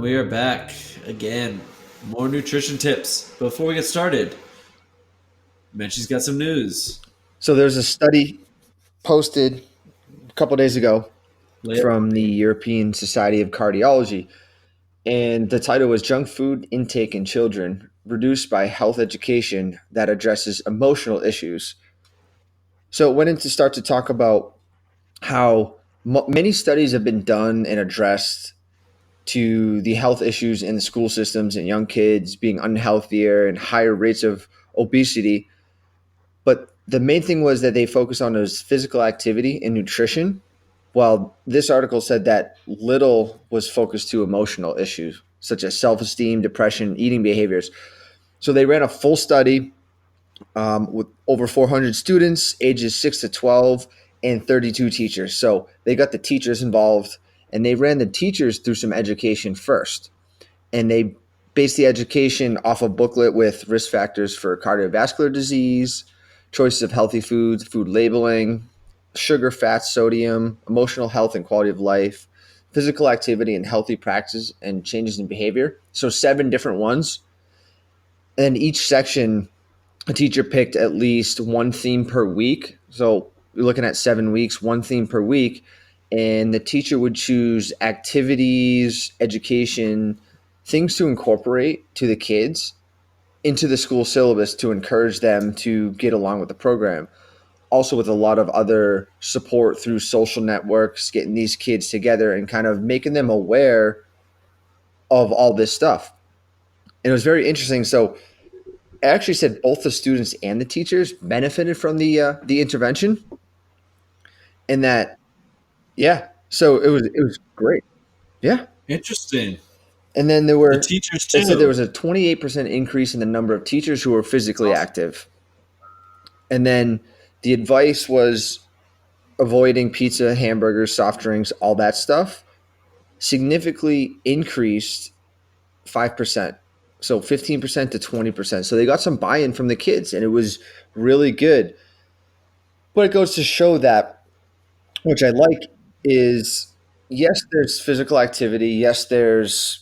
we are back again. More nutrition tips. Before we get started, Menchie's got some news. So there's a study posted a couple days ago Lay it from on the me. European Society of Cardiology, and the title was Junk Food Intake in Children Reduced by Health Education that Addresses Emotional Issues. So it went in to start to talk about how many studies have been done and addressed to the health issues in the school systems and young kids being unhealthier and higher rates of obesity. But the main thing was that they focused on was physical activity and nutrition, while this article said that little was focused to emotional issues such as self-esteem, depression, eating behaviors. So they ran a full study with over 400 students, ages 6 to 12, and 32 teachers. So they got the teachers involved, and they ran the teachers through some education first. And they based the education off a booklet with risk factors for cardiovascular disease, choices of healthy foods, food labeling, sugar, fat, sodium, emotional health and quality of life, physical activity and healthy practices and changes in behavior. So 7 different ones. And each section, a teacher picked at least one theme per week. So you're looking at 7 weeks, one theme per week. And the teacher would choose activities, education, things to incorporate to the kids into the school syllabus to encourage them to get along with the program. Also, with a lot of other support through social networks, getting these kids together and kind of making them aware of all this stuff. And it was very interesting. So, I actually said both the students and the teachers benefited from the intervention, and that So it was great. Yeah. Interesting. And then The teachers it said there too. was a 28% increase in the number of teachers who were That's physically awesome. active. And then the advice was avoiding pizza, hamburgers, soft drinks, all that stuff significantly increased 5%. So 15% to 20%. So they got some buy in from the kids, and it was really good. But it goes to show that, which I like, is yes, there's physical activity. Yes, there's,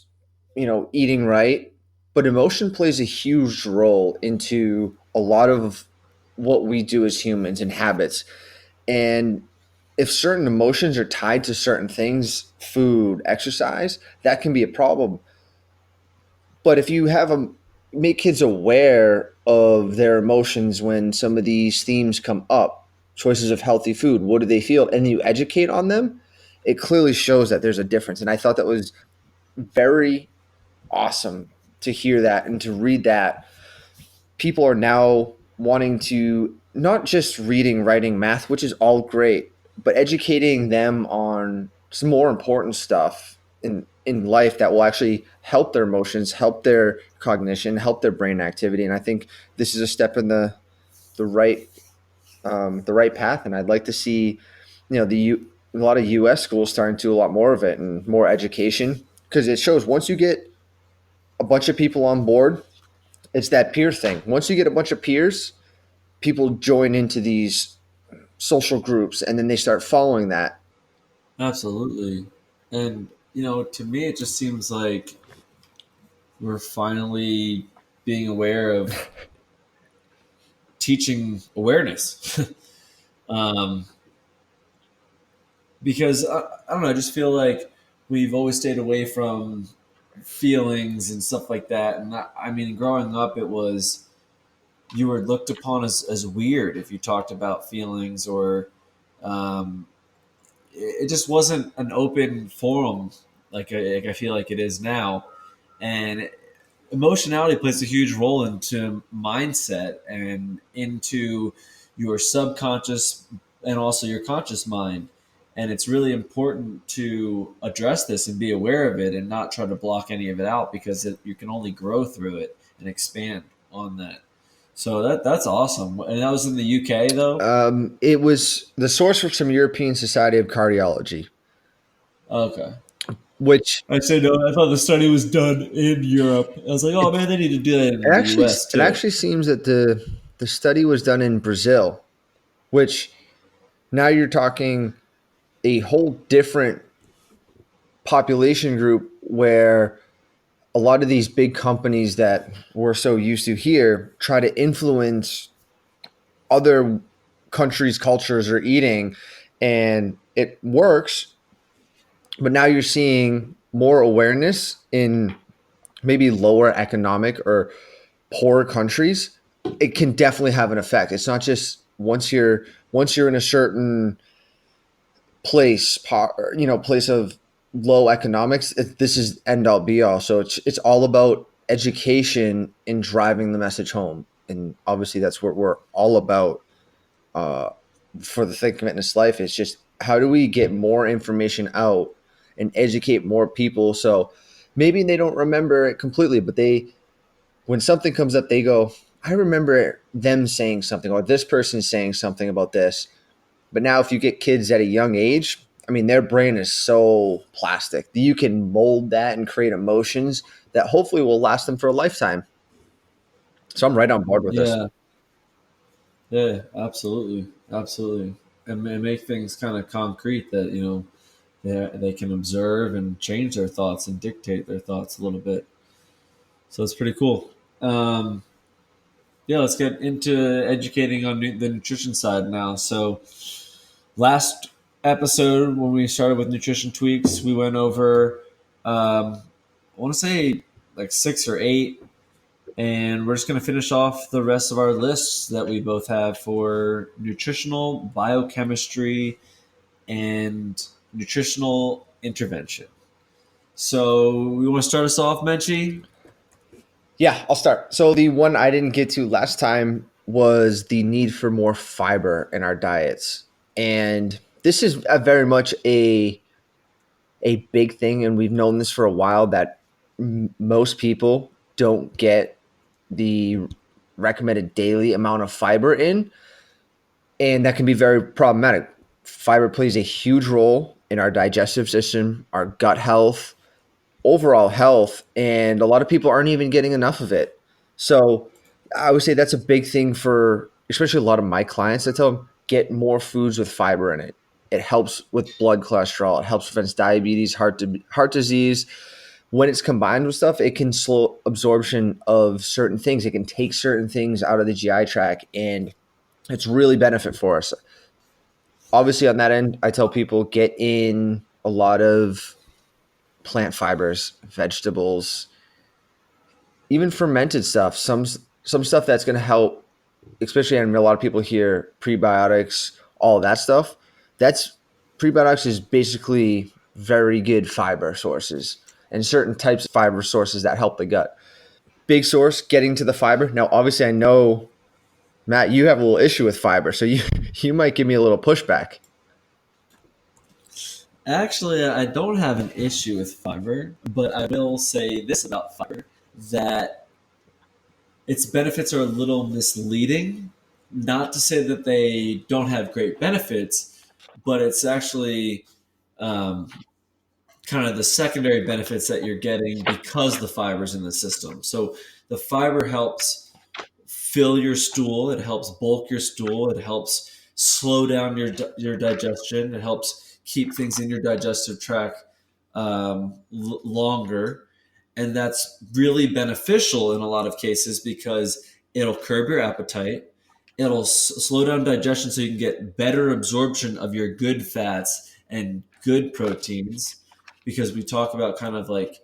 eating right, but emotion plays a huge role into a lot of what we do as humans and habits. And if certain emotions are tied to certain things, food, exercise, that can be a problem. But if you have them make kids aware of their emotions when some of these themes come up, choices of healthy food, what do they feel, and you educate on them, it clearly shows that there's a difference. And I thought that was very awesome to hear that and to read that. People are now wanting to not just reading, writing, math, which is all great, but educating them on some more important stuff in life that will actually help their emotions, help their cognition, help their brain activity. And I think this is a step in the right the right path. And I'd like to see, a lot of U.S. schools starting to do a lot more of it and more education, because it shows once you get a bunch of people on board, it's that peer thing. Once you get a bunch of peers, people join into these social groups, and then they start following that. Absolutely. And to me, it just seems like we're finally being aware of teaching awareness. um, because I don't know, I just feel like we've always stayed away from feelings and stuff like that. And I mean, growing up, it was you were looked upon as weird if you talked about feelings, or um, it just wasn't an open forum like I feel like it is now. And emotionality plays a huge role into mindset and into your subconscious and also your conscious mind. And it's really important to address this and be aware of it and not try to block any of it out, because you can only grow through it and expand on that. So that's awesome. And that was in the UK though. It was the source from some European Society of Cardiology, Okay. which I said no. I thought the study was done in Europe. I was like, oh it, man, they need to do that it in the actually US it too. actually seems that the study was done in Brazil, which now you're talking a whole different population group where a lot of these big companies that we're so used to here try to influence other countries' cultures or eating, and it works. But now you're seeing more awareness in maybe lower economic or poorer countries. It can definitely have an effect. It's not just once you're in a certain place, place of low economics. This is end all be all. So it's all about education and driving the message home, and obviously that's what we're all about uh, for the Think Fitness Life. It's just how do we get more information out and educate more people, so maybe they don't remember it completely, but they when something comes up, they go, I remember them saying something, or this person saying something about this. But now, if you get kids at a young age, I mean, their brain is so plastic. You can mold that and create emotions that hopefully will last them for a lifetime. So I'm right on board with this. Yeah, yeah, absolutely, absolutely, and make things kind of concrete that they can observe and change their thoughts and dictate their thoughts a little bit. So it's pretty cool. Um, yeah, let's get into educating on the nutrition side now. So last episode when we started with nutrition tweaks, we went over I want to say like 6 or 8, and we're just going to finish off the rest of our lists that we both have for nutritional biochemistry and nutritional intervention. So we want to start us off, Menchie? Yeah, I'll start. So the one I didn't get to last time was the need for more fiber in our diets. And this is very much a big thing, and we've known this for a while that most people don't get the recommended daily amount of fiber in, and that can be very problematic. Fiber plays a huge role in our digestive system, our gut health, overall health, and a lot of people aren't even getting enough of it. So I would say that's a big thing for especially a lot of my clients. I tell them get more foods with fiber in it. It helps with blood cholesterol. It helps prevent diabetes, heart disease. When it's combined with stuff, it can slow absorption of certain things. It can take certain things out of the GI tract, and it's really benefit for us. Obviously, on that end, I tell people get in a lot of plant fibers, vegetables, even fermented stuff. Some stuff that's going to help, especially I know a lot of people hear prebiotics, all of that stuff. That's Prebiotics is basically very good fiber sources and certain types of fiber sources that help the gut. Big source getting to the fiber. Now, obviously, I know Matt, you have a little issue with fiber, so you you might give me a little pushback. Actually, I don't have an issue with fiber, but I will say this about fiber, that its benefits are a little misleading. Not to say that they don't have great benefits, but it's actually um, kind of the secondary benefits that you're getting because the fiber's in the system. So the fiber helps fill your stool, it helps bulk your stool, it helps slow down your digestion, it helps keep things in your digestive tract longer, and that's really beneficial in a lot of cases because it'll curb your appetite. It'll slow down digestion so you can get better absorption of your good fats and good proteins, because we talk about kind of like,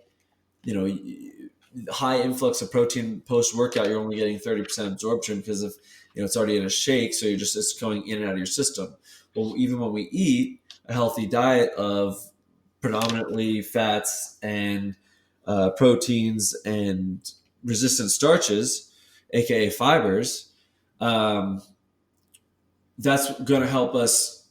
you know, high influx of protein post workout, you're only getting 30% absorption because of, it's already in a shake, so it's going in and out of your system. Well, even when we eat a healthy diet of predominantly fats and proteins and resistant starches, aka fibers, um, that's going to help us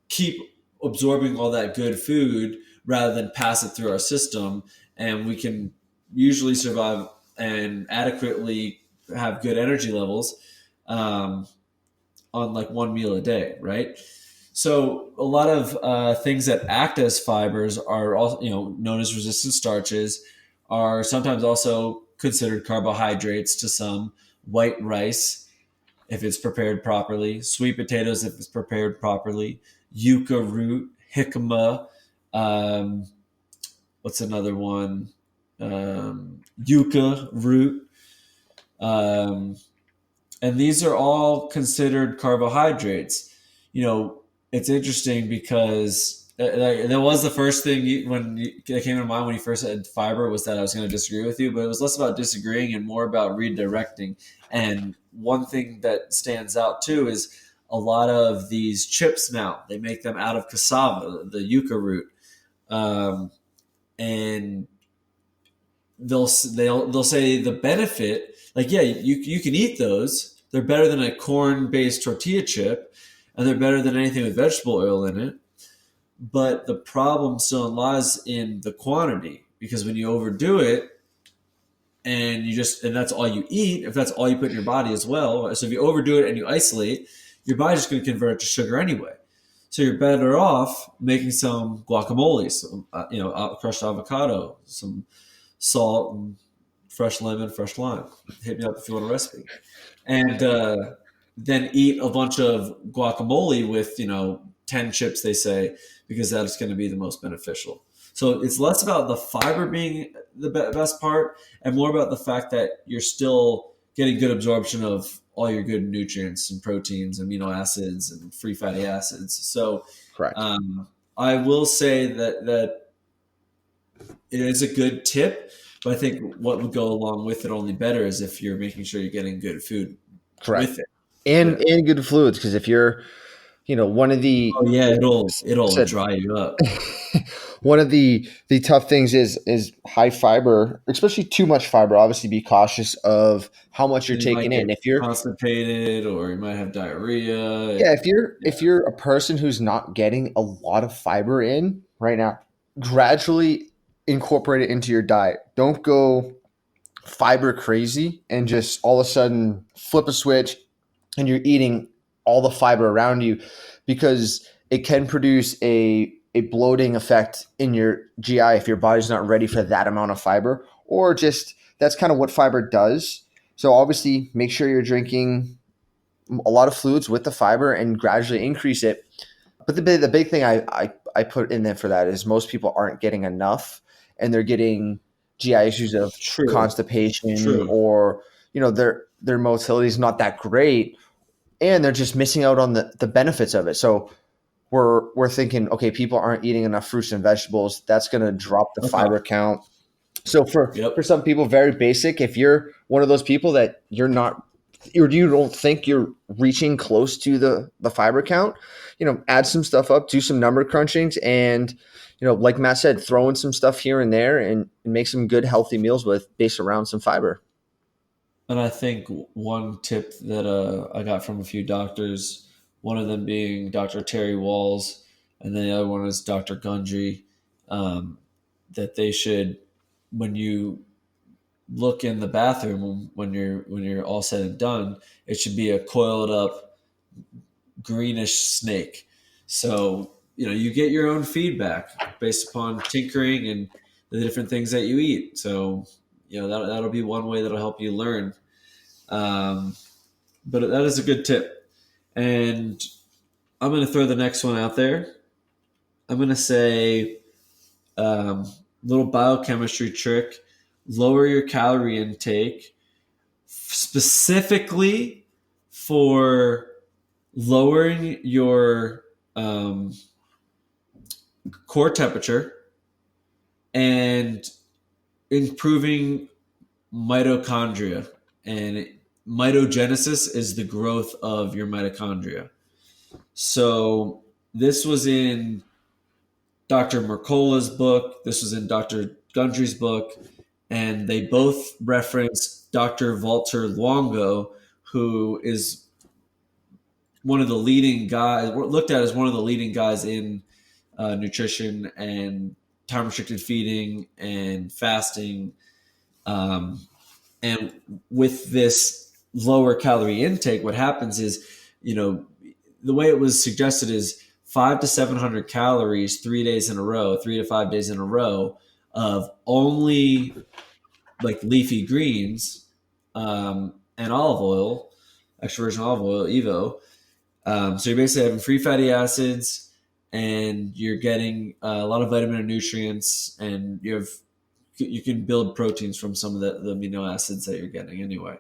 keep absorbing all that good food rather than pass it through our system, and we can usually survive and adequately have good energy levels um, on like one meal a day, right? So a lot of things that act as fibers are also, known as resistant starches, are sometimes also considered carbohydrates to some. White rice, if it's prepared properly, sweet potatoes, if it's prepared properly, yucca root, jicama. Um, what's another one? yucca root. Um, and these are all considered carbohydrates. You know, it's interesting because that was the first thing that came to mind when you first said fiber, was that I was going to disagree with you, but it was less about disagreeing and more about redirecting. And one thing that stands out too is a lot of these chips now, they make them out of cassava, the yucca root. Um, and they'll say the benefit, like, yeah, you can eat those, they're better than a corn based tortilla chip, and they're better than anything with vegetable oil in it, but the problem still lies in the quantity, because when you overdo it and that's all you eat, if that's all you put in your body as well, so if you overdo it and you isolate, your body's just going to convert it to sugar anyway. So you're better off making some guacamole, some crushed avocado, some salt, and fresh lemon, fresh lime. Hit me up if you want a recipe. And then eat a bunch of guacamole with 10 chips, they say, because that's going to be the most beneficial. So it's less about the fiber being the best part and more about the fact that you're still getting good absorption of all your good nutrients and proteins, amino acids, and free fatty acids. So Correct. I will say that it is a good tip, but I think what would go along with it only better is if you're making sure you're getting good food Correct. with it. And Yeah. and good fluids, because if you're, one of the Oh yeah, it'll said dry you up. one of the tough things is high fiber, especially too much fiber. Obviously, be cautious of how much you're And you might taking get in. If you're constipated, or you might have diarrhea. Yeah, if Yeah. you're a person who's not getting a lot of fiber in right now, gradually incorporate it into your diet. Don't go fiber crazy and just all of a sudden flip a switch and you're eating all the fiber around you, because it can produce a bloating effect in your GI if your body's not ready for that amount of fiber, or just that's kind of what fiber does. So obviously make sure you're drinking a lot of fluids with the fiber and gradually increase it. But the big thing I put in there for that is most people aren't getting enough, and they're getting GI issues of True. constipation, True. or their motility is not that great, and they're just missing out on the benefits of it. So we're thinking, okay, people aren't eating enough fruits and vegetables. That's going to drop the Okay. fiber count. So for Yep. some people, very basic. If you're one of those people that you're not, or you don't think you're reaching close to the fiber count, add some stuff up, do some number crunchings, and like Matt said, throw in some stuff here and there, and make some good healthy meals with based around some fiber. And I think one tip that I got from a few doctors, one of them being Dr. Terry Walls, and then the other one is Dr. Gundry, um, that they should, when you look in the bathroom when you're all said and done, it should be a coiled up greenish snake. So you get your own feedback based upon tinkering and the different things that you eat. So that'll be one way that'll help you learn. Um, but that is a good tip. And I'm going to throw the next one out there. I'm going to say, little biochemistry trick: lower your calorie intake, specifically for lowering your core temperature and improving mitochondria. And mitogenesis is the growth of your mitochondria. So this was in Dr. Mercola's book. This was in Dr. Gundry's book. And they both reference Dr. Walter Longo, who is one of the leading guys, looked at as one of the leading guys in nutrition and time restricted feeding and fasting. And with this lower calorie intake, what happens is, the way it was suggested is 500 to 700 calories 3 days in a row, 3 to 5 days in a row of only like leafy greens, and olive oil, extra virgin olive oil, Evo. So you're basically having free fatty acids, and you're getting a lot of vitamin and nutrients, and you have you can build proteins from some of the amino acids that you're getting anyway,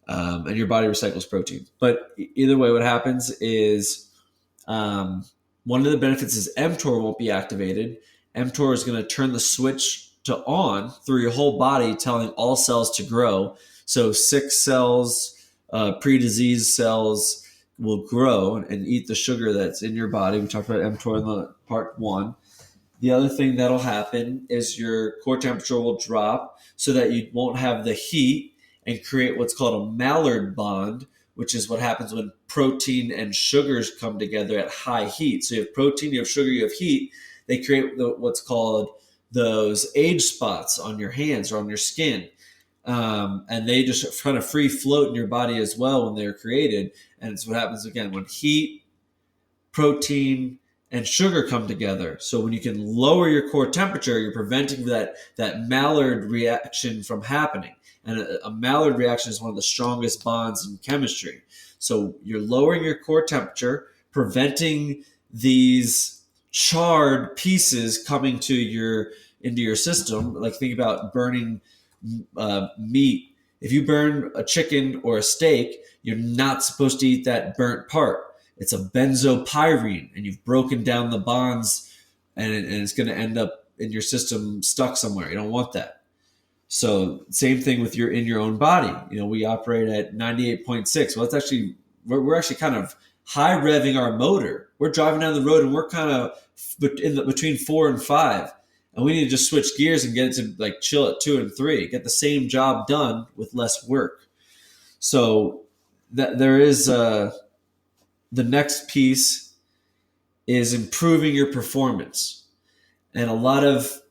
and your body recycles protein. But either way, what happens is one of the benefits is mTOR won't be activated. mTOR is going to turn the switch to on through your whole body, telling all cells to grow. So sick cells, pre-disease cells will grow and eat the sugar that's in your body. We talked about mTOR in the part 1. The other thing that'll happen is your core temperature will drop so that you won't have the heat and create what's called a Maillard bond, which is what happens when protein and sugars come together at high heat. So you have protein, you have sugar, you have heat. They create what's called those age spots on your hands or on your skin. And they just kind of free float in your body as well when they're created. And it's what happens again when heat, protein, and sugar come together. So when you can lower your core temperature, you're preventing that Maillard reaction from happening. And a Maillard reaction is one of the strongest bonds in chemistry. So you're lowering your core temperature, preventing these charred pieces coming into your system. Like think about burning meat. If you burn a chicken or a steak, you're not supposed to eat that burnt part. It's a benzopyrene, and you've broken down the bonds, and it's going to end up in your system stuck somewhere. You don't want that. So same thing with in your own body. We operate at 98.6. Well, it's actually we're actually kind of high revving our motor. We're driving down the road and we're kind of between 4 and 5, and we need to just switch gears and get it to like chill at 2 and 3. Get the same job done with less work. So that there is the next piece is improving your performance. And a lot of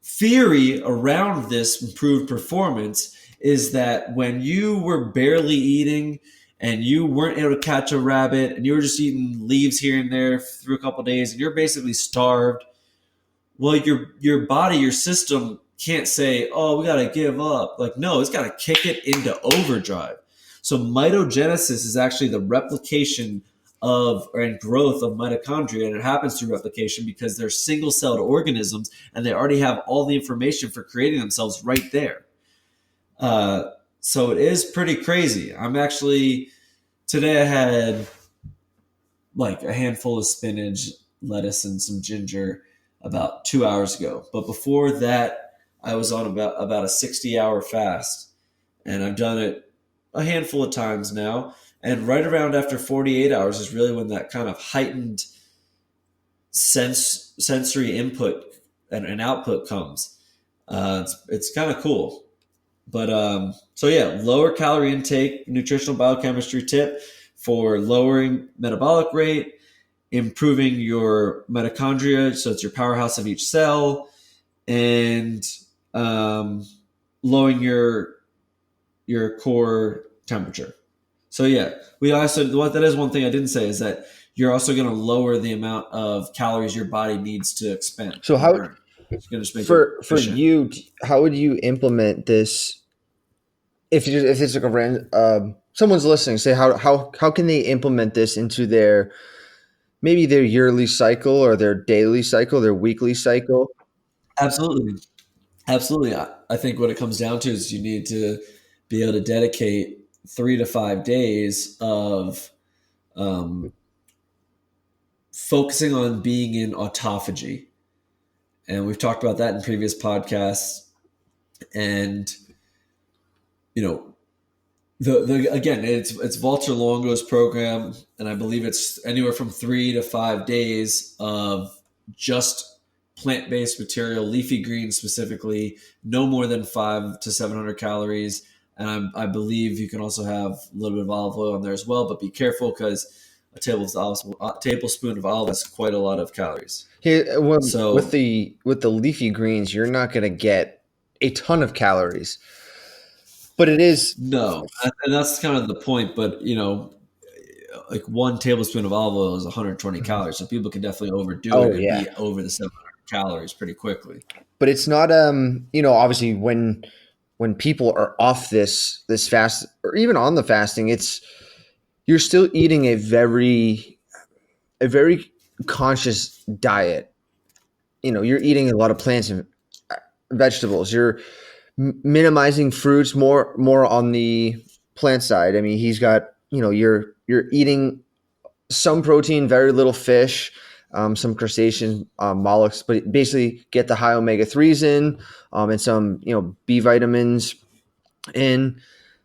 theory around this improved performance is that when you were barely eating and you weren't able to catch a rabbit and you were just eating leaves here and there through a couple of days and you're basically starved, well, your body, your system can't say, oh, we got to give up. Like, no, it's got to kick it into overdrive. So mitogenesis is actually the replication and growth of mitochondria, and it happens through replication because they're single-celled organisms and they already have all the information for creating themselves right there. So it is pretty crazy. Today I had like a handful of spinach, lettuce, and some ginger about 2 hours ago. But before that, I was on about a 60-hour fast, and I've done it a handful of times now. And right around after 48 hours is really when that kind of heightened sensory input and output comes. It's kind of cool. But so yeah, lower calorie intake, nutritional biochemistry tip for lowering metabolic rate, improving your mitochondria, so it's your powerhouse of each cell, and lowering your core temperature. So yeah, that is one thing I didn't say is that you're also going to lower the amount of calories your body needs to expend. So how it's going to just make for you, how would you implement this? If it's like a random, someone's listening, say how can they implement this into their yearly cycle or their daily cycle, their weekly cycle? Absolutely. I think what it comes down to is you need to be able to dedicate 3 to 5 days of focusing on being in autophagy. And we've talked about that in previous podcasts. And, again, it's Walter Longo's program, and I believe it's anywhere from 3 to 5 days of just plant-based material, leafy greens specifically, no more than 500 to 700 calories. And I believe you can also have a little bit of olive oil in there as well, but be careful because a tablespoon of olive has quite a lot of calories. So with the leafy greens, you're not going to get a ton of calories, but it is no, and that's kind of the point. But like 1 tablespoon of olive oil is 120 calories, so people can definitely overdo it and be over the 700 calories pretty quickly. But it's not obviously when people are off this fast or even on the fasting, you're still eating a very conscious diet. You're eating a lot of plants, and vegetables. You're minimizing fruits, more on the plant side. I mean, he's got, you're eating some protein, very little fish, some crustacean mollusks, but basically get the high omega 3s in, and some B vitamins in,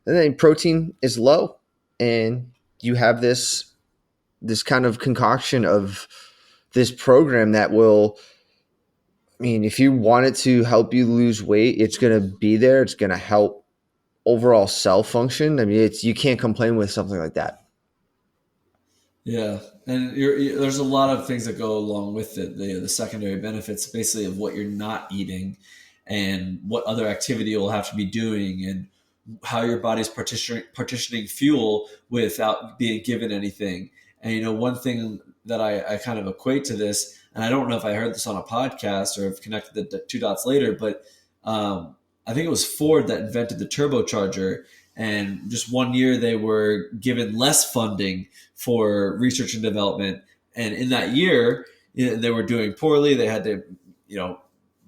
and then protein is low, and you have this kind of concoction of this program that will, I mean, if you want it to help you lose weight, it's going to be there. It's going to help overall cell function. I mean, you can't complain with something like that. Yeah, and there's a lot of things that go along with it. The secondary benefits, basically, of what you're not eating, and what other activity you'll have to be doing, and how your body's partitioning fuel without being given anything. And one thing that I kind of equate to this, and I don't know if I heard this on a podcast or have connected the two dots later, but I think it was Ford that invented the turbocharger. And just one year they were given less funding for research and development. And in that year, they were doing poorly. They had to,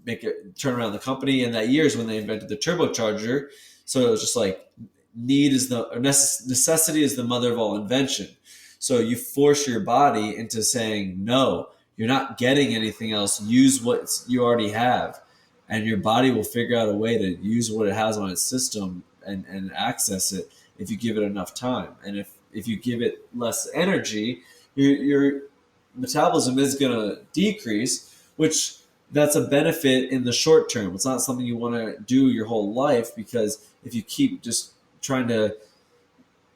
make it turn around the company. And that year is when they invented the turbocharger. So it was just like necessity is the mother of all invention. So you force your body into saying, no, you're not getting anything else. Use what you already have. And your body will figure out a way to use what it has on its system and access it if you give it enough time. And if you give it less energy, your metabolism is going to decrease, which that's a benefit in the short term. It's not something you want to do your whole life, because if you keep just trying to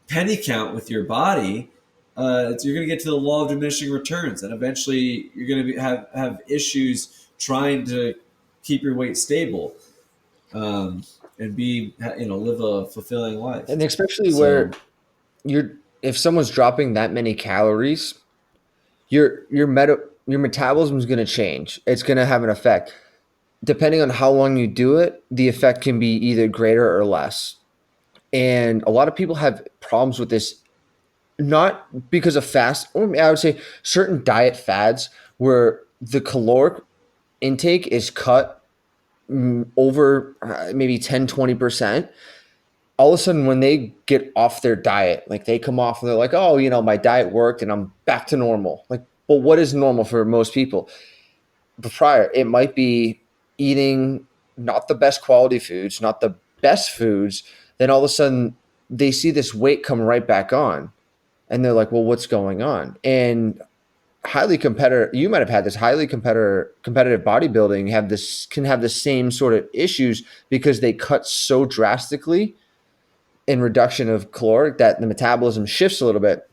penny count with your body, you're going to get to the law of diminishing returns, and eventually you're going to have issues trying to keep your weight stable, and live a fulfilling life. And especially where if someone's dropping that many calories, your metabolism is going to change. It's going to have an effect. Depending on how long you do it, the effect can be either greater or less. And a lot of people have problems with this, not because of or I would say certain diet fads where the caloric intake is cut over maybe 10-20%. All of a sudden, when they get off their diet, like they come off and they're like, oh, my diet worked and I'm back to normal. Like, well, what is normal for most people? But prior, it might be eating not the best quality foods, not the best foods. Then all of a sudden they see this weight come right back on, and they're like, well, what's going on? And you might have had this highly competitive bodybuilding can have the same sort of issues, because they cut so drastically in reduction of caloric that the metabolism shifts a little bit.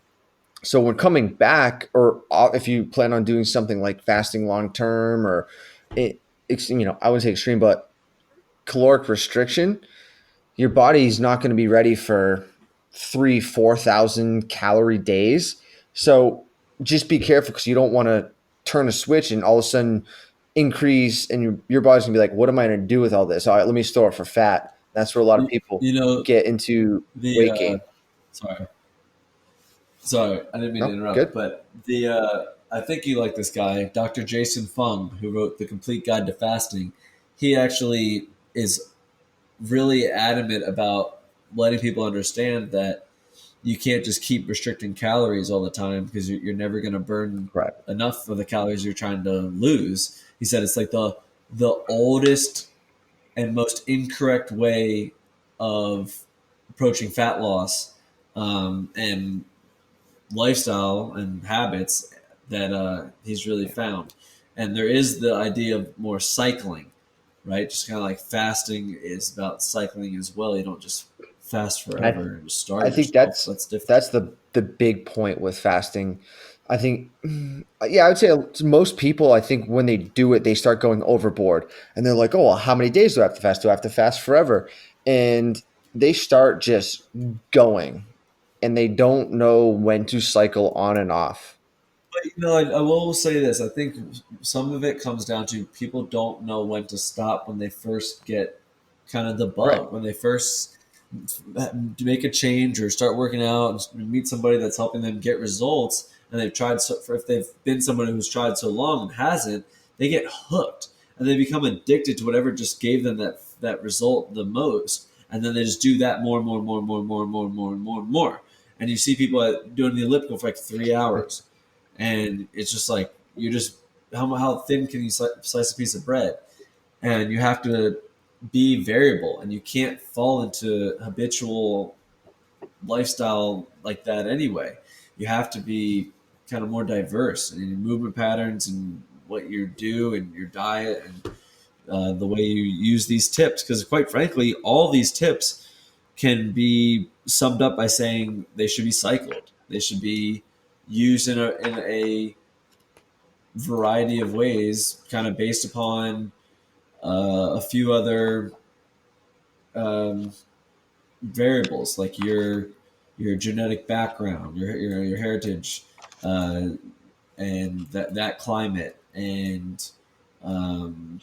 So when coming back, or if you plan on doing something like fasting long term, or I wouldn't say extreme, but caloric restriction, your body's not going to be ready for 3,000-4,000 calorie days. So just be careful, because you don't want to turn a switch and all of a sudden increase, and your body's gonna be like, what am I going to do with all this? All right, let me store it for fat. That's where a lot of people get into weight gain. Sorry, I didn't mean to interrupt. Good. But I think you like this guy, Dr. Jason Fung, who wrote The Complete Guide to Fasting. He actually is really adamant about letting people understand that you can't just keep restricting calories all the time, because you're never going to burn enough of the calories you're trying to lose. He said it's like the oldest and most incorrect way of approaching fat loss, and lifestyle and habits that he's really found. And there is the idea of more cycling, right? Just kind of like fasting is about cycling as well. You don't just fast forever and just starve. I think yourself. that's different. That's the big point with fasting. I think, I would say most people, I think when they do it, they start going overboard, and they're like, oh, well, how many days do I have to fast? Do I have to fast forever? And they start just going, and they don't know when to cycle on and off. But I will say this: I think some of it comes down to people don't know when to stop when they first get kind of the bug, Right. when they first make a change or start working out and meet somebody that's helping them get results. And they've tried if they've been somebody who's tried so long and hasn't, they get hooked. and they become addicted to whatever just gave them that result the most, and then they just do that more and more and more and more and more and more and more and more and more. And you see people doing the elliptical for like 3 hours, and it's just like you just how thin can you slice a piece of bread? And you have to be variable, and you can't fall into habitual lifestyle like that anyway. You have to be kind of more diverse in your movement patterns and what you do and your diet and the way you use these tips. Because quite frankly, all these tips can be summed up by saying they should be cycled. They should be used in a variety of ways, kind of based upon a few other um, variables like your genetic background, your heritage, uh, and that climate, and um,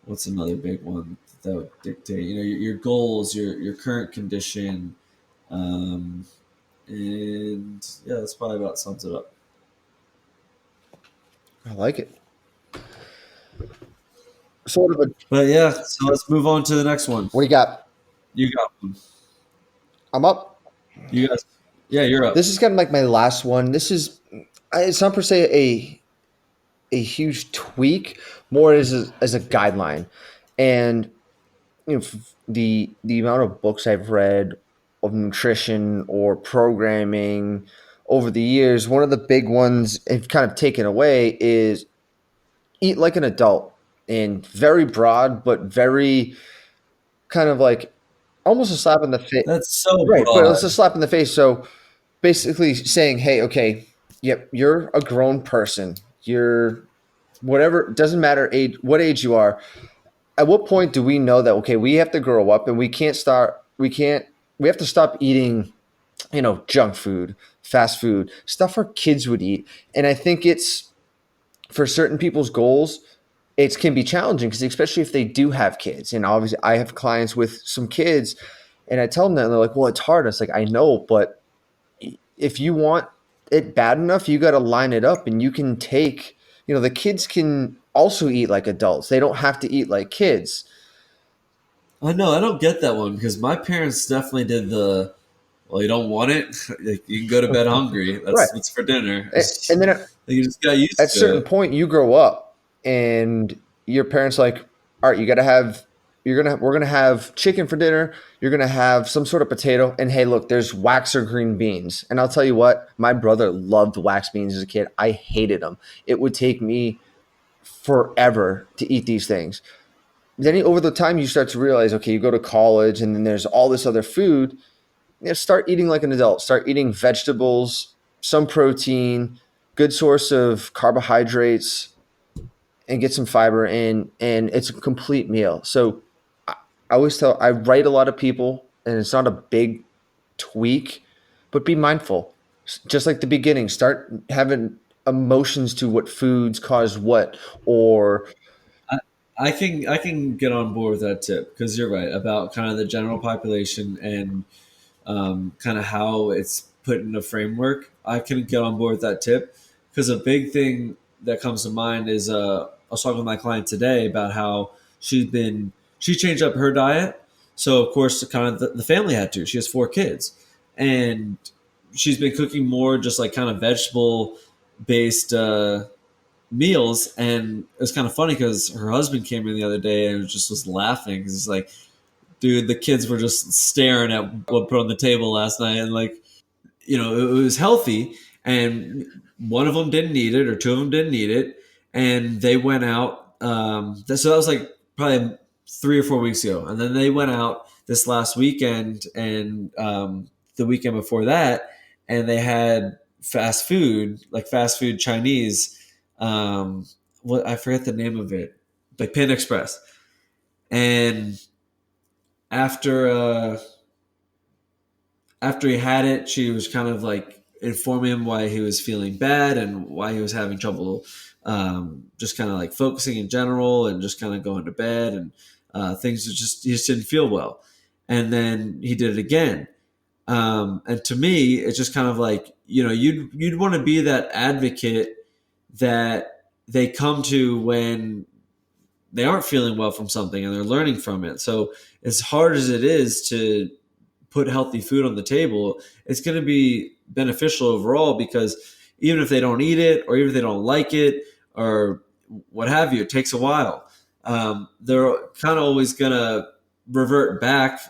what's another big one that would dictate your goals, your current condition, um, and yeah, that's probably about sums it up. I like it. Sort of a. But yeah, so let's move on to the next one. What do you got? You got one. I'm up. You guys, yeah, you're up. This is kind of like my last one. This is. It's not per se a huge tweak, more as a guideline, and the amount of books I've read of nutrition or programming over the years, one of the big ones I've kind of taken away is eat like an adult, and very broad, but very kind of like almost a slap in the face. That's so Right, but it's a broad. slap in the face. So basically saying, hey, okay, yep, you're a grown person. You're whatever, doesn't matter age, what age you are. At what point do we know that, okay, we have to grow up and we have to stop eating, junk food, fast food, stuff our kids would eat. And I think it's for certain people's goals, it can be challenging because especially if they do have kids. And obviously I have clients with some kids and I tell them that and they're like, well, it's hard. It's like, I know, but if you want it bad enough, you got to line it up and you can take, the kids can also eat like adults. They don't have to eat like kids. I know I don't get that one because my parents definitely did the. Well, you don't want it. Like, you can go to bed hungry. Right. That's what's for dinner. And then You just got at a used to certain it. point you grow up and your parents like, all right, you got to have, we're going to have chicken for dinner. You're going to have some sort of potato. And hey, look, there's wax or green beans. And I'll tell you what, my brother loved wax beans as a kid. I hated them. It would take me forever to eat these things. Then over the time you start to realize, okay, you go to college and then there's all this other food. Start eating like an adult. Start eating vegetables, some protein, good source of carbohydrates, and get some fiber in. And it's a complete meal. So I write a lot of people, and it's not a big tweak, but be mindful. Just like the beginning, start having emotions to what foods cause what, or I, I can get on board with that tip because you're right about kind of the general population and kind of how it's put in a framework. I can get on board with that tip because a big thing that comes to mind is I was talking with my client today about how she changed up her diet. So of course, kind of the family had to. She has 4 kids, and she's been cooking more just like kind of vegetable based meals. And it was kind of funny because her husband came in the other day and was laughing because he's like, dude, the kids were just staring at what put on the table last night, and like, it was healthy, and one of them didn't eat it, or two of them didn't eat it, and they went out. So that was like probably 3 or 4 weeks ago, and then they went out this last weekend, and the weekend before that, and they had fast food Chinese. What I forget the name of it, like Pan Express, and after after he had it, she was kind of like informing him why he was feeling bad and why he was having trouble, just kind of like focusing in general and just kind of going to bed, and things he just didn't feel well. And then he did it again. And to me, it's just kind of like, you'd want to be that advocate that they come to when they aren't feeling well from something and they're learning from it. So as hard as it is to put healthy food on the table, it's going to be beneficial overall, because even if they don't eat it, or even if they don't like it, or what have you, it takes a while. They're kind of always going to revert back.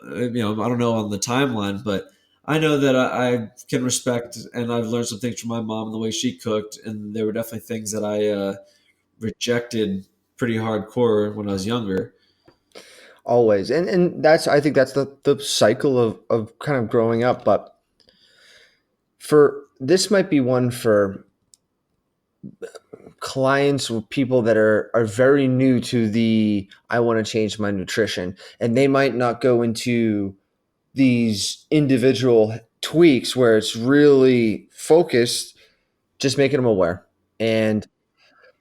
I don't know on the timeline, but I know that I can respect, and I've learned some things from my mom and the way she cooked, and there were definitely things that I rejected pretty hardcore when I was younger. Always. And that's, I think that's the cycle of kind of growing up. But for this might be one for clients or people that are very new to the I want to change my nutrition, and they might not go into these individual tweaks where it's really focused, just making them aware. And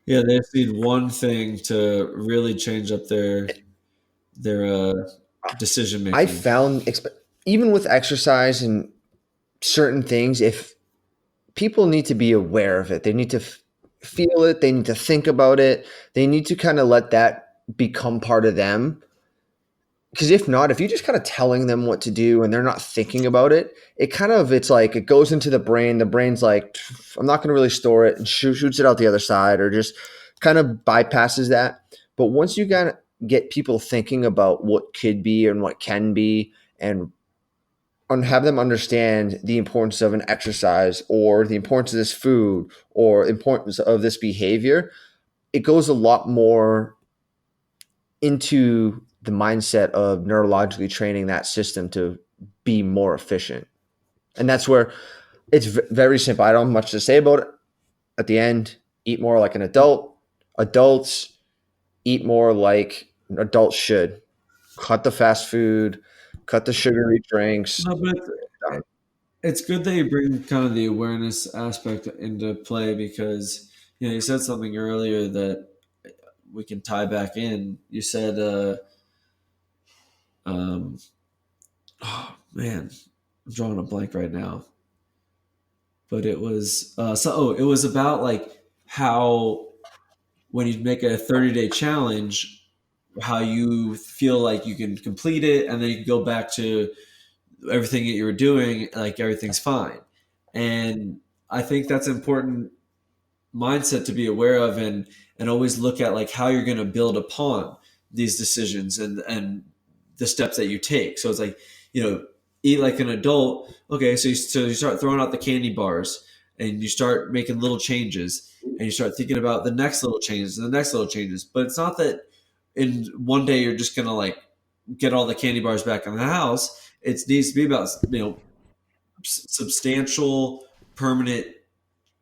Yeah, they just need one thing to really change up their decision I making. found, even with exercise and certain things, if people need to be aware of it, they need to feel it, they need to think about it, they need to kind of let that become part of them. Because if not, if you're just kind of telling them what to do and they're not thinking about it, it's like it goes into the brain. The brain's like, I'm not going to really store it, and shoots it out the other side, or just kind of bypasses that. But once you kind of get people thinking about what could be and what can be, and have them understand the importance of an exercise, or the importance of this food, or importance of this behavior, it goes a lot more into the mindset of neurologically training that system to be more efficient. And that's where it's very simple. I don't have much to say about it. At the end, eat more like an adult. Adults eat more like adults should. Cut the fast food, cut the sugary drinks. No, but it's good that you bring kind of the awareness aspect into play, because you said something earlier that we can tie back in. You said, um, oh man, I'm drawing a blank right now, but it was it was about like how when you make a 30-day challenge, how you feel like you can complete it, and then you can go back to everything that you were doing, like everything's fine. And I think that's important mindset to be aware of, and always look at like how you're going to build upon these decisions and the steps that you take. So it's like, eat like an adult. Okay, so you start throwing out the candy bars, and you start making little changes, and you start thinking about the next little changes and the next little changes. But it's not that in one day you're just going to like get all the candy bars back in the house. It needs to be about substantial, permanent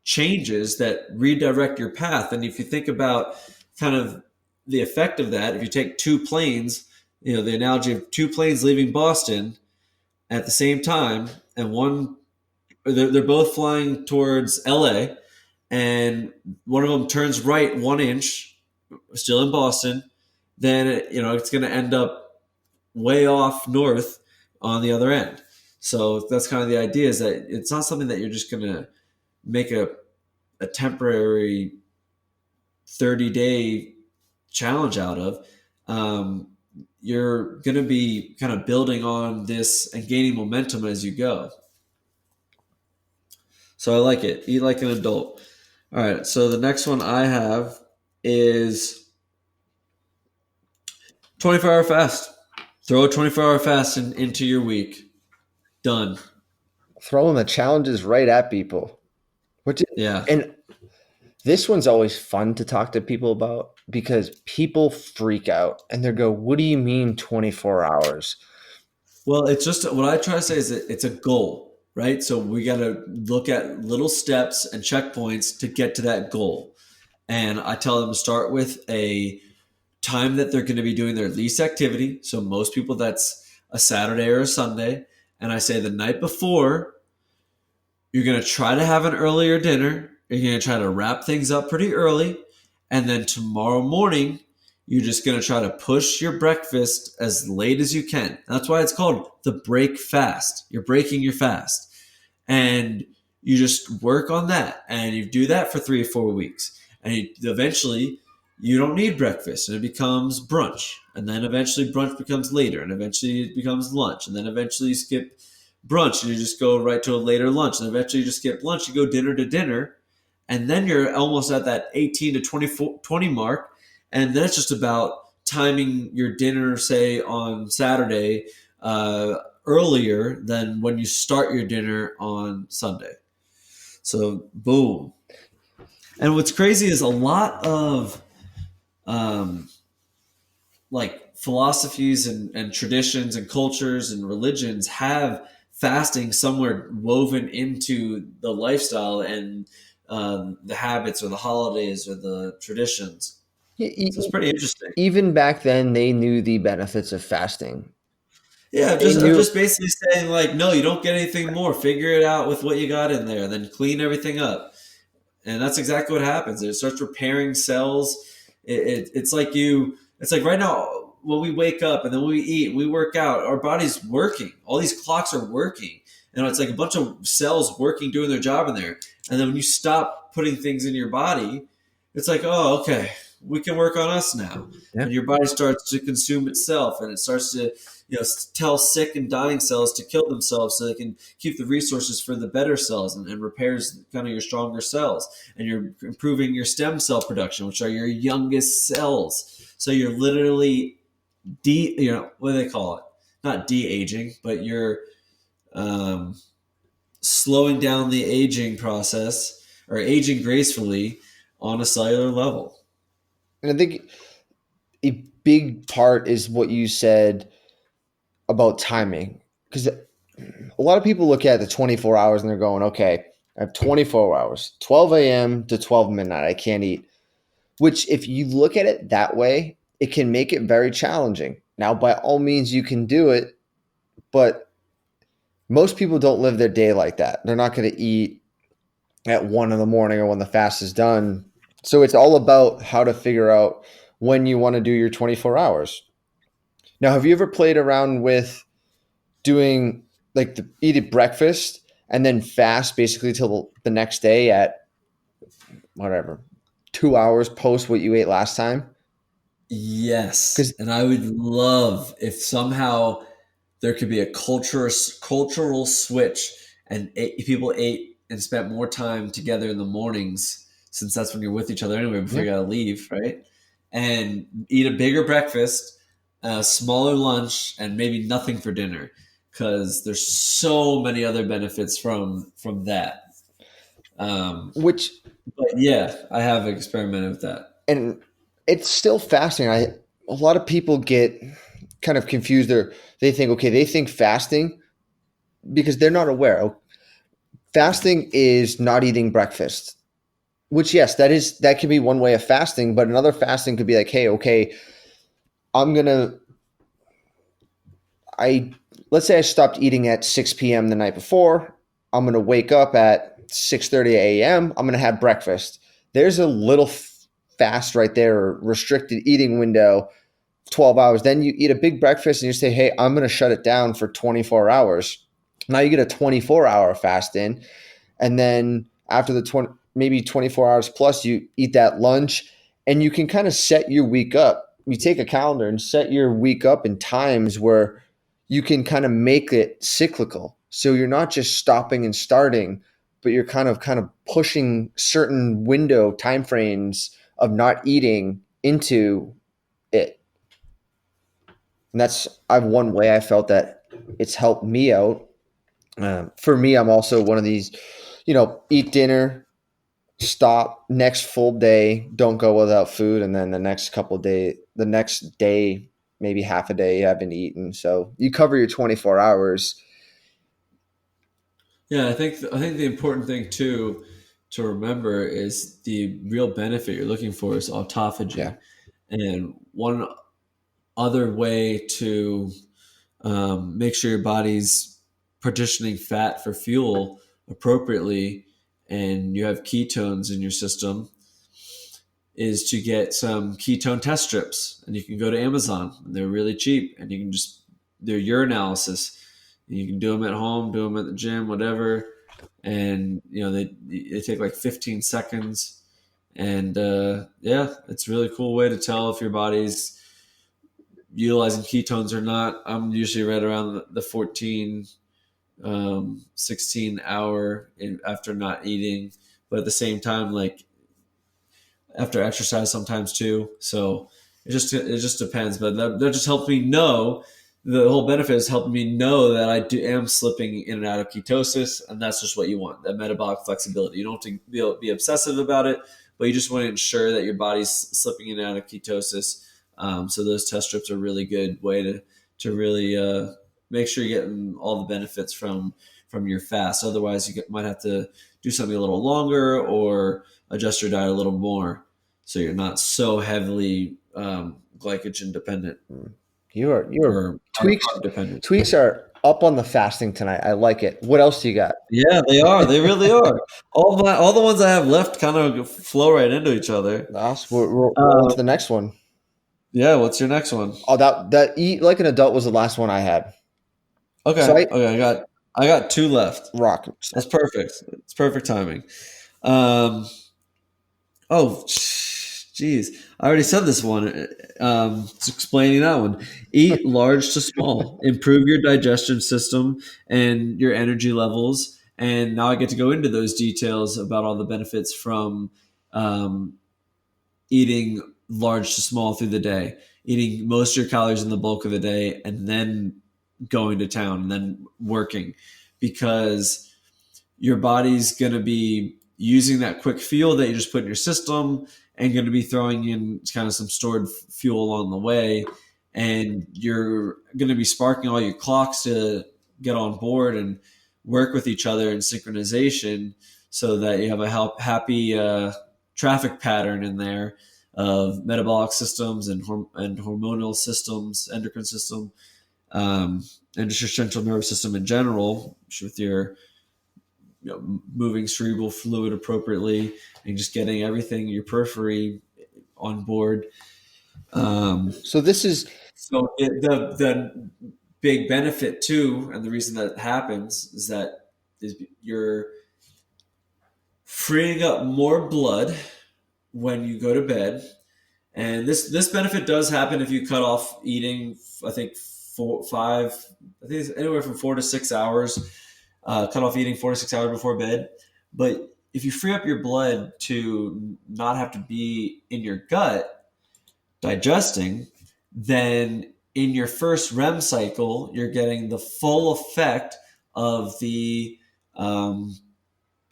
changes that redirect your path. And if you think about kind of the effect of that, if you take two planes, the analogy of two planes leaving Boston at the same time, and they're both flying towards LA, and one of them turns right 1 inch, still in Boston, then it's going to end up way off north on the other end. So that's kind of the idea, is that it's not something that you're just going to make a temporary 30-day challenge out of. You're going to be kind of building on this and gaining momentum as you go. So I like it. Eat like an adult. All right. So the next one I have is 24-hour fast. Throw a 24-hour fast into your week. Done. Throwing the challenges right at people. Yeah. And this one's always fun to talk to people about, because people freak out and they go, what do you mean 24 hours? Well, it's just what I try to say is that it's a goal, right? So we got to look at little steps and checkpoints to get to that goal. And I tell them to start with a time that they're going to be doing their least activity. So most people, that's a Saturday or a Sunday. And I say the night before, you're going to try to have an earlier dinner. You're going to try to wrap things up pretty early. And then tomorrow morning, you're just going to try to push your breakfast as late as you can. That's why it's called the break fast. You're breaking your fast. And you just work on that. And you do that for 3 or 4 weeks. And eventually, you don't need breakfast and it becomes brunch. And then eventually brunch becomes later and eventually it becomes lunch. And then eventually you skip brunch and you just go right to a later lunch. And eventually you just skip lunch, you go dinner to dinner. And then you're almost at that 18 to 20 mark. And then it's just about timing your dinner, say on Saturday, earlier than when you start your dinner on Sunday. So, boom. And what's crazy is a lot of um, like philosophies and traditions and cultures and religions have fasting somewhere woven into the lifestyle and the habits or the holidays or the traditions. So it's pretty interesting. Even back then, they knew the benefits of fasting. Yeah, They I'm knew. just basically saying like, no, you don't get anything more. Figure it out with what you got in there, then clean everything up, and that's exactly what happens. It starts repairing cells. It's like right now when we wake up and then when we eat, we work out. Our body's working. All these clocks are working, and it's like a bunch of cells working, doing their job in there. And then when you stop putting things in your body, it's like, oh, okay, we can work on us now. Yeah. And your body starts to consume itself, and it starts to tell sick and dying cells to kill themselves so they can keep the resources for the better cells and repairs kind of your stronger cells. And you're improving your stem cell production, which are your youngest cells. So you're literally what do they call it? Not de-aging, but you're um, slowing down the aging process or aging gracefully on a cellular level. And I think a big part is what you said about timing. Because a lot of people look at the 24 hours and they're going, okay, I have 24 hours, 12 a.m. to 12 midnight. I can't eat. Which, if you look at it that way, it can make it very challenging. Now, by all means, you can do it, but most people don't live their day like that. They're not going to eat at 1 in the morning or when the fast is done. So it's all about how to figure out when you want to do your 24 hours. Now, have you ever played around with doing like eat at breakfast and then fast basically till the next day at whatever 2 hours post what you ate last time? Yes, Because and I would love if somehow there could be a cultural switch and people ate and spent more time together in the mornings since that's when you're with each other anyway before yeah, you gotta leave, right? And eat a bigger breakfast, a smaller lunch, and maybe nothing for dinner because there's so many other benefits from that. Um, which but yeah, I have experimented with that. and it's still fasting. A lot of people get kind of confused. They think okay, they think fasting because they're not aware. Fasting is not eating breakfast. Which yes, that can be one way of fasting, but another fasting could be like, hey, okay, I'm gonna I let's say I stopped eating at 6 p.m. the night before. I'm gonna wake up at 6:30 a.m. I'm gonna have breakfast. There's a little fast right there, restricted eating window, 12 hours. Then you eat a big breakfast and you say, hey, I'm gonna shut it down for 24 hours. Now you get a 24-hour fast in, and then after the 20, maybe 24 hours plus, you eat that lunch, and you can kind of set your week up. You take a calendar and set your week up in times where you can kind of make it cyclical. So you're not just stopping and starting, but you're kind of pushing certain window timeframes of not eating into it. And that's I've one way I felt that it's helped me out. For me, I'm also one of these, eat dinner, stop, next full day, don't go without food, and then the next day, maybe half a day you haven't eaten. So you cover your 24 hours. Yeah, I think the important thing too to remember is the real benefit you're looking for is Yeah. autophagy, and one other way to make sure your body's partitioning fat for fuel appropriately, and you have ketones in your system, is to get some ketone test strips, and you can go to Amazon. And they're really cheap, and you can just they're urinalysis. You can do them at home, do them at the gym, whatever. And they take like 15 seconds, And yeah, it's a really cool way to tell if your body's utilizing ketones or not. I'm usually right around the 14, 16 hour after not eating, but at the same time, like after exercise sometimes too. So it just depends. But that just helps me know. The whole benefit is helping me know that am slipping in and out of ketosis, and that's just what you want, that metabolic flexibility. You don't have to be obsessive about it, but you just want to ensure that your body's slipping in and out of ketosis. So those test strips are a really good way to really make sure you're getting all the benefits from your fast. Otherwise, might have to do something a little longer or adjust your diet a little more, so you're not so heavily glycogen dependent You're or tweaks carb dependent. tweaks are up on the fasting tonight. I like it. What else do you got? Yeah, they are. They really are. All the ones I have left kind of flow right into each other. Awesome. We're on to Um, the next one. yeah. What's your next one? Oh, that eat like an adult was the last one I had. So Okay. I Okay. I got two left. rock. That's perfect. It's perfect timing. Um, Oh, geez. I already said this one. It's explaining that one. Eat large to small. Improve your digestion system and your energy levels. And now I get to go into those details about all the benefits from um, eating large to small through the day, eating most of your calories in the bulk of the day, and then going to town and then working, because your body's going to be using that quick fuel that you just put in your system and going to be throwing in kind of some stored fuel along the way. And you're going to be sparking all your clocks to get on board and work with each other in synchronization, so that you have a happy traffic pattern in there of metabolic systems and hormonal systems, endocrine system, and just your central nervous system in general, with your moving cerebral fluid appropriately and just getting everything your periphery on board. So this is The big benefit too, and the reason that happens is that you're freeing up more blood when you go to bed. And this benefit does happen if you cut off eating. I think 4, 5. I think it's anywhere from 4 to 6 hours. Cut off eating 4 to 6 hours before bed. But if you free up your blood to not have to be in your gut digesting, then in your first REM cycle, you're getting the full effect of the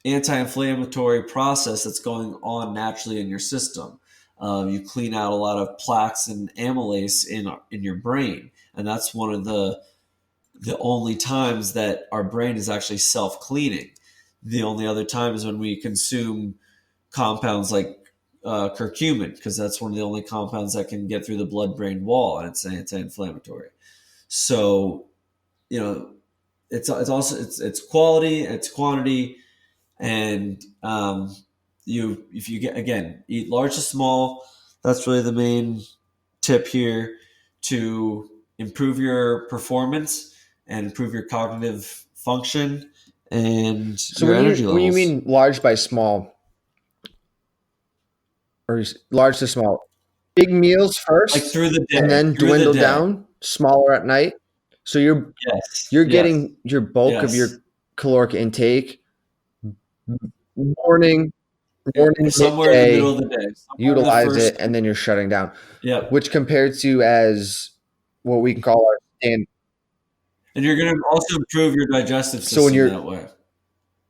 anti-inflammatory process that's going on naturally in your system. You clean out a lot of plaques and amylase in your brain, and that's one of the only times that our brain is actually self-cleaning. The only other time is when we consume compounds like curcumin, because that's one of the only compounds that can get through the blood-brain wall, and it's anti-inflammatory. So, it's quality, it's quantity, and if you eat large to small. That's really the main tip here to improve your performance and improve your cognitive function and so your energy when you levels. mean large by small or large to small, big meals Like first through the and day, then through the dwindle day. down, smaller at night. So Yes, you're yes, getting your bulk of yes. your caloric intake morning, Somewhere in the middle midday, of the day, somewhere in the utilize it, first. and then you're shutting down, Yep. which compared to as what we can call our stand. And you're going to also improve your digestive So when system you're that way.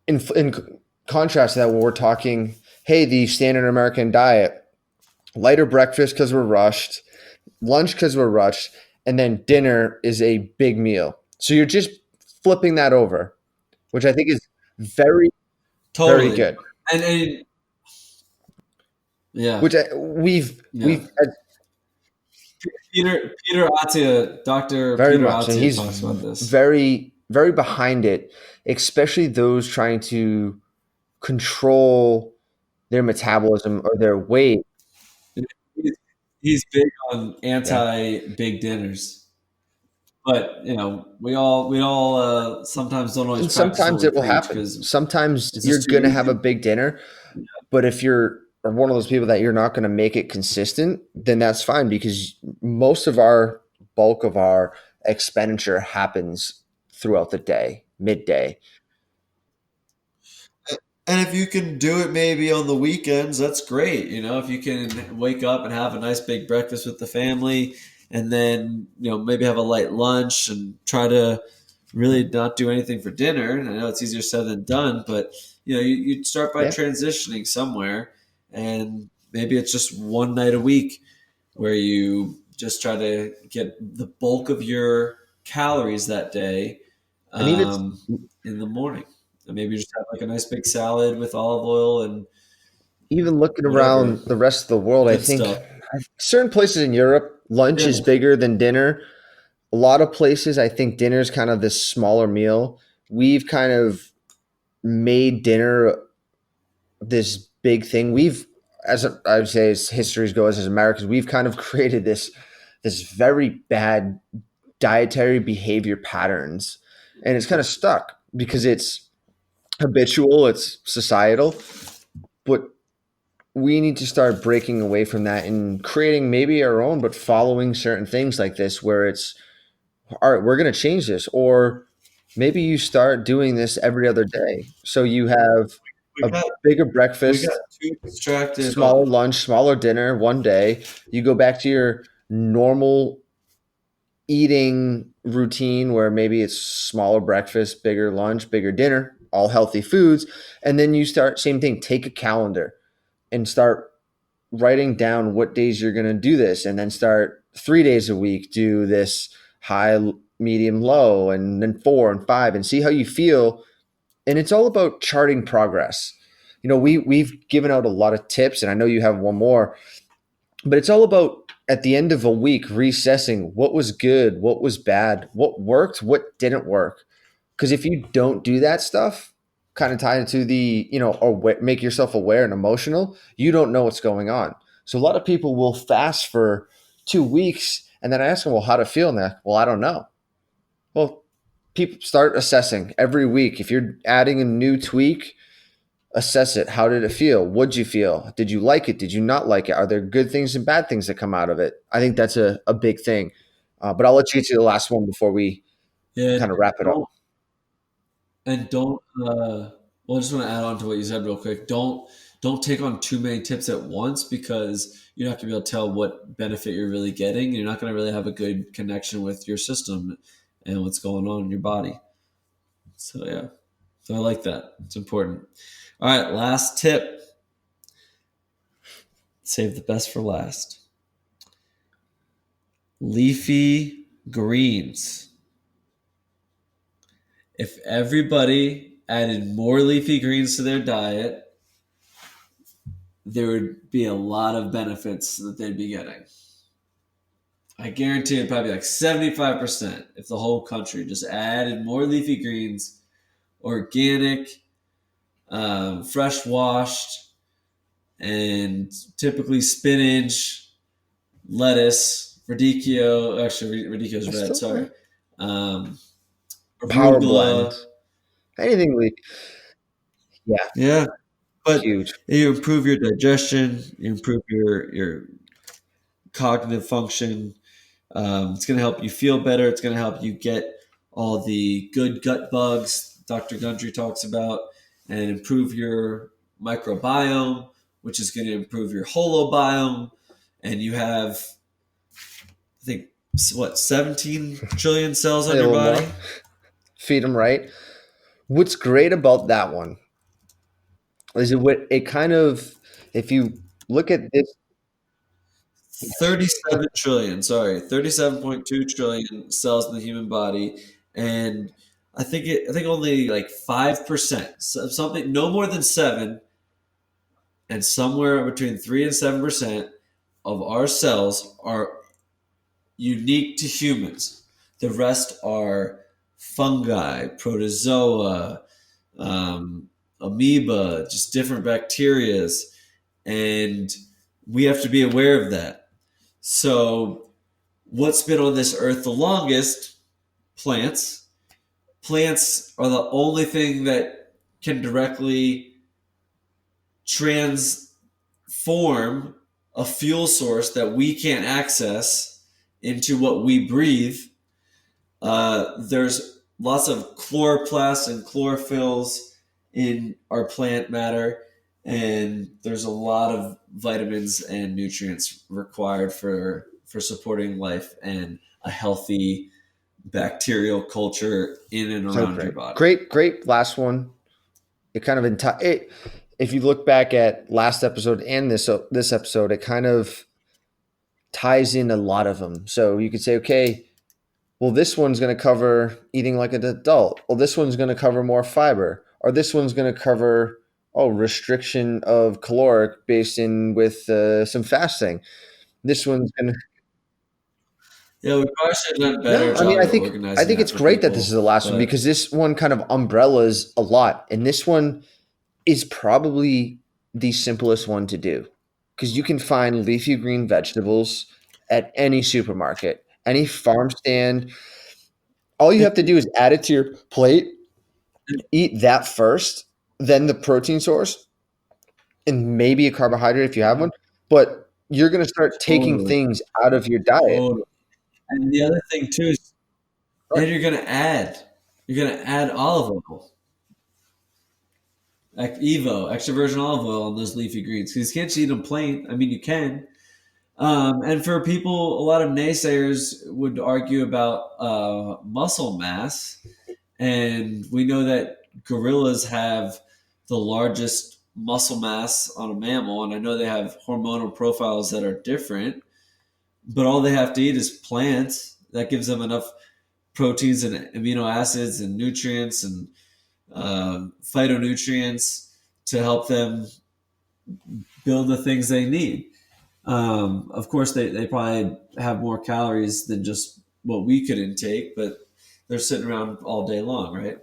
in contrast to that, when we're talking, hey, the standard American diet, lighter breakfast because we're rushed, lunch because we're rushed, and then dinner is a big meal. So you're just flipping that over, which I think is very, very Totally. good. And yeah, Which we've yeah. Peter Attia, Dr. very Peter much, and Attia he's talks about this. very, very behind it, especially those trying to control their metabolism or their weight. He's he's big on Yeah. anti big dinners, but we all sometimes don't always And practice what sometimes we it will preach happen. because Sometimes it's you're just too going to have a easy. big dinner, but if you're are one of those people that you're not going to make it consistent, then that's fine because most of our bulk of our expenditure happens throughout the day, midday. And if you can do it maybe on the weekends, that's great. If you can wake up and have a nice big breakfast with the family and then, maybe have a light lunch and try to really not do anything for dinner. And I know it's easier said than done, but you'd start by Yeah. transitioning somewhere, and maybe it's just one night a week where you just try to get the bulk of your calories that day, And even um, in the morning. And maybe just have like a nice big salad with olive oil and looking whatever around the rest of the world, I good think stuff. certain places in Europe, lunch Yeah, is bigger than dinner. A lot of places, I think dinner is kind of this smaller meal. We've kind of made dinner this big thing. As I would say, as histories go, as Americans, we've kind of created this very bad dietary behavior patterns, and it's kind of stuck because it's habitual, it's societal, but we need to start breaking away from that and creating maybe our own, but following certain things like this, where it's all right, we're going to change this, or maybe you start doing this every other day, so you have we a got bigger we got breakfast, too distracted smaller on. lunch, smaller dinner one day. You go back to your normal eating routine where maybe it's smaller breakfast, bigger lunch, bigger dinner, all healthy foods. And then you start, same thing, take a calendar and start writing down what days you're going to do this. And then start 3 days a week, do this high, medium, low, and then 4 and 5, and see how you feel. And it's all about charting progress. We've given out a lot of tips, and I know you have one more, but it's all about at the end of a week reassessing what was good, what was bad, what worked, what didn't work. Because if you don't do that stuff, kind of tied into the, or make yourself aware and emotional, you don't know what's going on. So a lot of people will fast for 2 weeks, and then I ask them, well, how to feel? And they're like, well, I don't know. Well, people start assessing every week. If you're adding a new tweak, assess it. How did it feel? What'd you feel? Did you like it? Did you not like it? Are there good things and bad things that come out of it? I think that's a big thing. But I'll let you get to the last one before we Yeah, kind of wrap it up. don't and don't. Well, I just want to add on to what you said real quick. Don't take on too many tips at once, because you're not going to be able to tell what benefit you're really getting. You're not going to really have a good connection with your system and what's going on in your body. So yeah, so I like that. It's important. All right, last tip. Save the best for last. Leafy greens. If everybody added more leafy greens to their diet, there would be a lot of benefits that they'd be getting. I guarantee it'd probably be like 75% if the whole country just added more leafy greens, organic, fresh washed, and typically spinach, lettuce, radicchio. Actually, radicchio's I red. still Sorry, um, power blend, arugula. anything we, yeah, Yeah, but huge. you improve your digestion, you improve your cognitive function. It's going to help you feel better. It's going to help you get all the good gut bugs Dr. Gundry talks about, and improve your microbiome, which is going to improve your holobiome. And you have, I think, what, 17 trillion cells A on your little body? more. Feed them right. What's great about that one is it kind of, if you look at this, 37 trillion, sorry, 37.2 trillion cells in the human body. And I think only like 5%, something no more than 7, and somewhere between 3 and 7% of our cells are unique to humans. The rest are fungi, protozoa, um, amoeba, just different bacterias, and we have to be aware of that. So, what's been on this earth the longest? Plants. Plants are the only thing that can directly transfer form a fuel source that we can't access into what we breathe. There's lots of chloroplasts and chlorophylls in our plant matter, and there's a lot of vitamins and nutrients required for supporting life and a healthy bacterial culture in and So around your body. great last one. It kind of if you look back at last episode and this episode, it kind of ties in a lot of them. So you could say, okay, well, this one's going to cover eating like an adult. Well, this one's going to cover more fiber, or this one's going to cover restriction of caloric based in with some fasting. This one's going to Yeah, we probably should have done a better no. I mean, job of organizing I think that it's for great that this is people. the last one But because this one kind of umbrellas a lot, and this one is probably the simplest one to do because you can find leafy green vegetables at any supermarket, any farm stand. All you have to do is add it to your plate, eat that first, then the protein source, and maybe a carbohydrate if you have one. But you're going to start taking totally, things out of your diet. totally. And the other thing too is, Right. and you're gonna add olive oil, like Evo, extra virgin olive oil on those leafy greens because you can't eat them plain. I mean, you can. And for people, a lot of naysayers would argue about muscle mass, and we know that gorillas have the largest muscle mass on a mammal, and I know they have hormonal profiles that are different, but all they have to eat is plants. That gives them enough proteins and amino acids and nutrients and phytonutrients to help them build the things they need. Of course, they probably have more calories than just what we could intake, but they're sitting around all day long, right?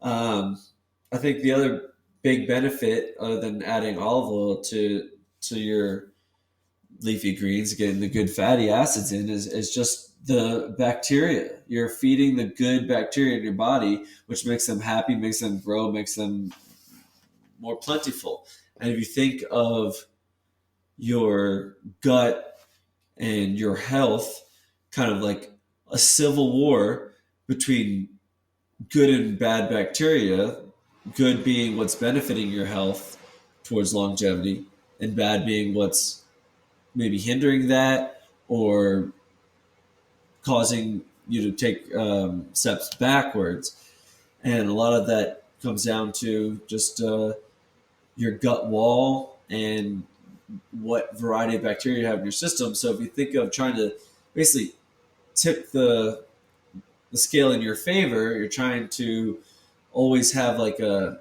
I think the other big benefit, other than adding olive oil to your leafy greens, getting the good fatty acids in, is just the bacteria. You're feeding the good bacteria in your body, which makes them happy, makes them grow, makes them more plentiful. And if you think of your gut and your health kind of like a civil war between good and bad bacteria, good being what's benefiting your health towards longevity, and bad being what's maybe hindering that or causing you to take steps backwards. And a lot of that comes down to just your gut wall and what variety of bacteria you have in your system. So if you think of trying to basically tip the scale in your favor, you're trying to always have like a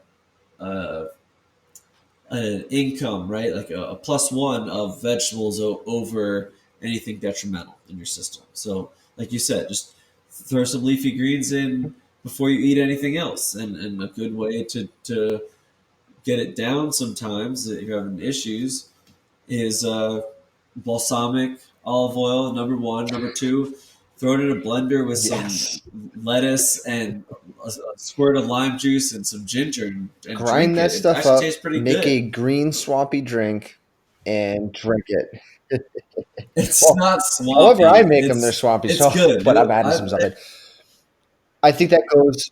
an income, right? Like a +1 of vegetables over anything detrimental in your system. So, like you said, just throw some leafy greens in before you eat anything else. And a good way to get it down sometimes if you're having issues is balsamic olive oil, number one. Number two, throw it in a blender with Yes. some lettuce and a squirt of lime juice and some ginger and Grind drink that it. It stuff actually up, tastes pretty make good. a green swampy drink, and drink it. It's Well, not however I swampy. make them, they're swampy. It's So, good. but I'm adding some stuff in. I think that goes.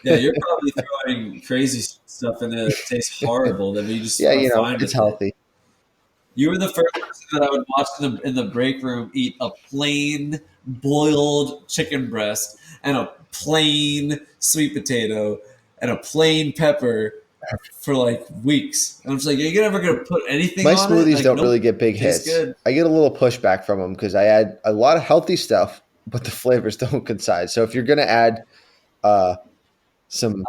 Yeah, you're probably throwing crazy stuff in there that tastes horrible that you just Yeah, are fine it's with it. healthy. You were the first person that I would watch in the break room eat a plain boiled chicken breast and a plain sweet potato and a plain pepper for like weeks. And I'm just like, are you ever gonna put anything My on it? smoothies Like, don't nope, really get big tastes hits. good. I get a little pushback from them because I add a lot of healthy stuff, but the flavors don't coincide. So if you're gonna add some,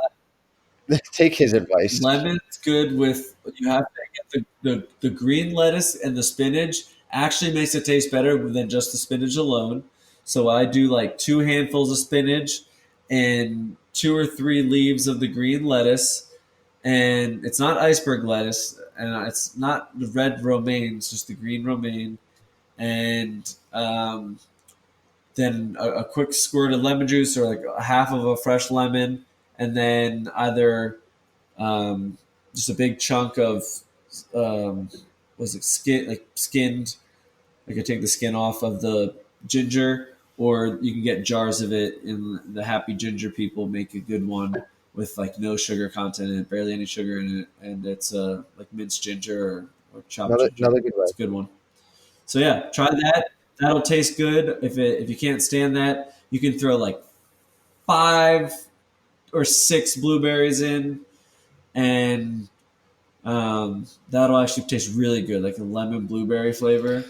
take his advice. Lemon's good with, you have to get the green lettuce and the spinach actually makes it taste better than just the spinach alone. So I do like 2 handfuls of spinach and 2 or 3 leaves of the green lettuce. And it's not iceberg lettuce and it's not the red romaine, it's just the green romaine. And then a quick squirt of lemon juice or like a half of a fresh lemon. And then either just a big chunk of um, was it skinned. I could take the skin off of the ginger, or you can get jars of it. In the Happy Ginger people make a good one with like no sugar content in it, barely any sugar in it, and it's like minced ginger or chopped ginger. Another good way. It's a good one. So yeah, try that. That'll taste good. If you can't stand that, you can throw like 5 or 6 blueberries in, and that'll actually taste really good, like a lemon blueberry flavor.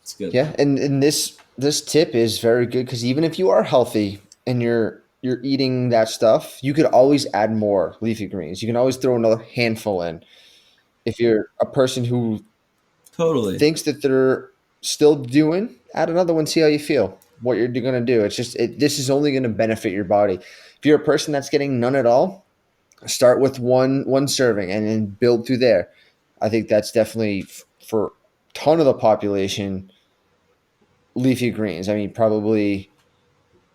It's good. Yeah, and this tip is very good because even if you are healthy and you're eating that stuff, you could always add more leafy greens. You can always throw another handful in. If you're a person who Totally. thinks that they're still doing, add another one. See how you feel. What you're going to do. It's just this is only going to benefit your body. If you're a person that's getting none at all, start with one serving and then build through there. I think that's definitely for a ton of the population. Leafy greens. I mean, probably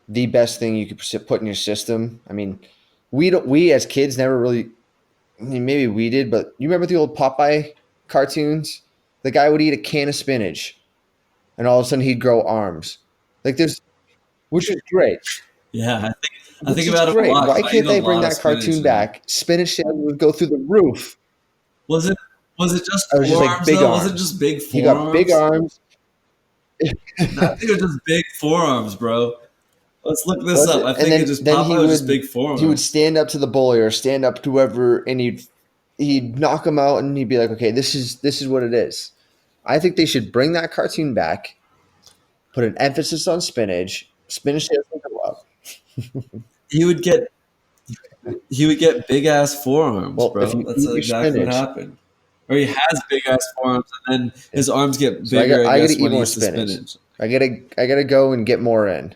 the best thing you could put in your system. I mean, we as kids never really. I mean, maybe we did, but you remember the old Popeye cartoons? The guy would eat a can of spinach, and all of a sudden he'd grow arms. Like there's, which is great. Yeah, I Which think is about it a great. lot. Why 'Cause I can't eat a they bring lot of that spinach cartoon now. back? Spinach sales would go through the roof. Was it was it just I was just like forearms big though? Was it arms. just big He got big forearms? arms. I think it was just big forearms, bro. Let's look this Was up. it? I And think it just then Popeye was just big he would forearms. stand up to the bully or stand up to whoever, and he'd knock him out, and he'd be like, "Okay, this is what it is." I think they should bring that cartoon back, put an emphasis on spinach. Spinach sales will go up. He would get he would get big ass forearms, Well, if bro. you That's eat your exactly what spinach, happened. Or he has big ass forearms, and then his arms get so bigger. I I gotta guess eat when he more eats the spinach. spinach. I gotta go and get more in.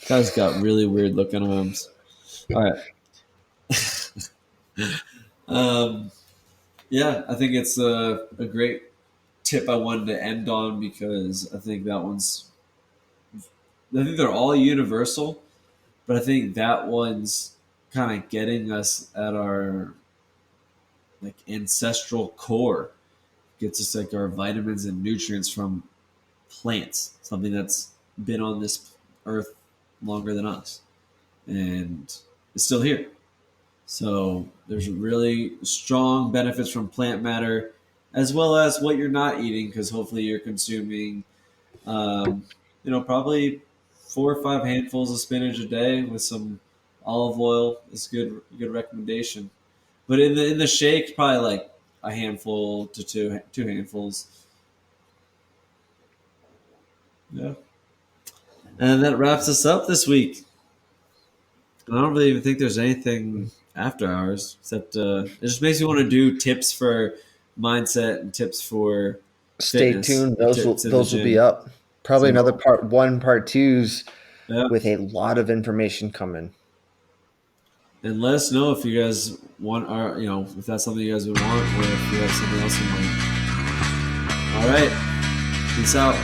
Guy's got really weird looking arms. All right. Um, yeah, I think it's a great tip I wanted to end on because I think that one's. I think they're all universal, but I think that one's kind of getting us at our like ancestral core. Gets us like our vitamins and nutrients from plants, something that's been on this earth longer than us, and it's still here. So there's really strong benefits from plant matter, as well as what you're not eating, because hopefully you're consuming, um, probably 4 or 5 handfuls of spinach a day with some olive oil is good recommendation. But in the shake, probably like a handful to two handfuls. Yeah, and that wraps us up this week. I don't really even think there's anything after hours except it just makes me want to do tips for mindset and tips for Stay fitness, tuned. like Those will tips in the those will be gym. up. Probably So another part one, part twos yeah, with a lot of information coming. and let us know if you guys want, or if that's something you guys would want, or if you have something else in mind. All right, peace out.